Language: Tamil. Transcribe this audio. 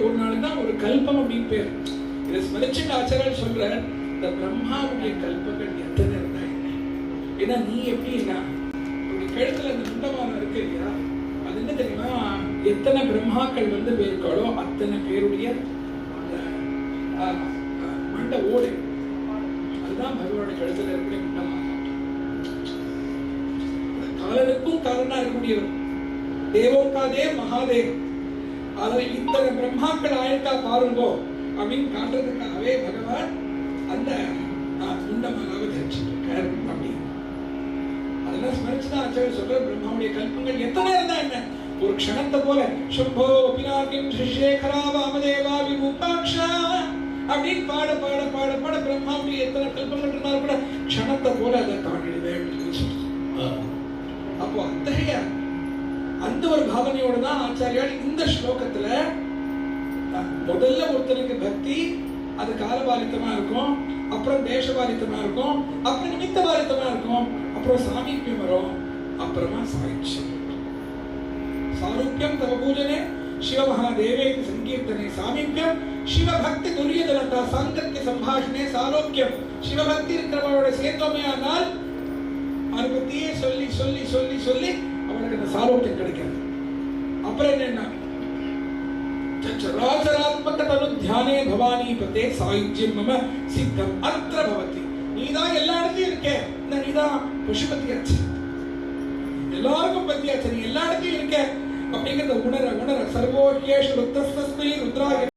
ஒரு நாள் தான் ஒரு கல்பம் அப்படின்னு பேர். இதை ஸ்மரிச்சுட்டு ஆச்சாரியர் சொல்ற, இந்த பிரம்மாவுடைய கல்பங்கள் எத்தனை இருந்தா என்ன? ஏன்னா நீ எப்படின்னா கழுத்துல அந்த முண்டமானம் இருக்கு இல்லையா, அது என்ன தெரியுமா, எத்தனை பிரம்மாக்கள் போயிருக்காளோ அத்தனை பேருடைய மண்ட ஓடு, அதுதான் பகவானோட கழுத்துல இருக்கக்கூடிய முண்டமானம். காலனுக்கும் காலனா இருக்கக்கூடியவர் தேவோம் காதேவ் மகாதேவ். அதுல இத்தனை பிரம்மாக்கள் ஆயிருக்கா பாருங்கோ அப்படின்னு காட்டுறதுக்காகவே பகவான் அந்த முண்டமானாவை தரிச்சிருக்கார் அப்படின்னு. அதெல்லாம் ஸ்மரிச்சுதான் ஆச்சாரியர் சொல்ற, பிரம்மாவுடைய கல்பங்கள் எத்தனை இருந்தா என்ன, ஒரு க்ஷணத்தை போல சம்போ பினாகிம் ஸ்ரீசேகரா வாமதேவா விபூபாக்ஷா அப்படின்னு பாட பாட பாட பாட பிரம்மாவுடைய எத்தனை கல்பங்கள் இருந்தாலும் கூட க்ஷணத்தை போல அதை தாண்டிடுவேன் அப்படின்னு சொல்றாங்க. அப்போ அத்தகைய அந்த ஒரு பாவனையோட தான் ஆச்சாரியால் இந்த ஸ்லோகத்துல முதல்ல ஒருத்தனுக்கு பக்தி அது காலபாலித்தமா இருக்கும், அப்புறம் தேசபாலித்தமா இருக்கும், அப்புறம் நிமித்த பாலித்தமா இருக்கும், அப்புறம் சாமீபியம் வரும், அப்புறமா சாயுட்சம். சாரூப்யம் தவ பூஜனே சிவமகாதேவே சங்கீர்த்தனே சாமீபியம் சிவபக்தி துரியதனதா சாங்கத்திய சம்பாஷணே சாரோக்கியம். சிவபக்தி இருக்கிறவனோட சேர்ந்தோமே ஆனால் அனுபத்தியே சொல்லி சொல்லி சொல்லி சொல்லி அவனுக்கு அந்த சாரோக்கியம் கிடைக்கிறது. அப்புறம் என்னன்னா சராச்சராத்மக தனு தியானே பவானி பதே சாயுஜ்யம் மம சித்தம் அத்ர பவதி. நீதான் எல்லா இடத்தையும் இருக்க, நீதான் பசுபதியாச்சு, எல்லாருக்கும் பத்தியாச்சு, நீ எல்லா இடத்தையும் இருக்க அப்படிங்கறத உணர உணர சர்வோகேஷ் ருத்ரஸ்மை ருத்ராய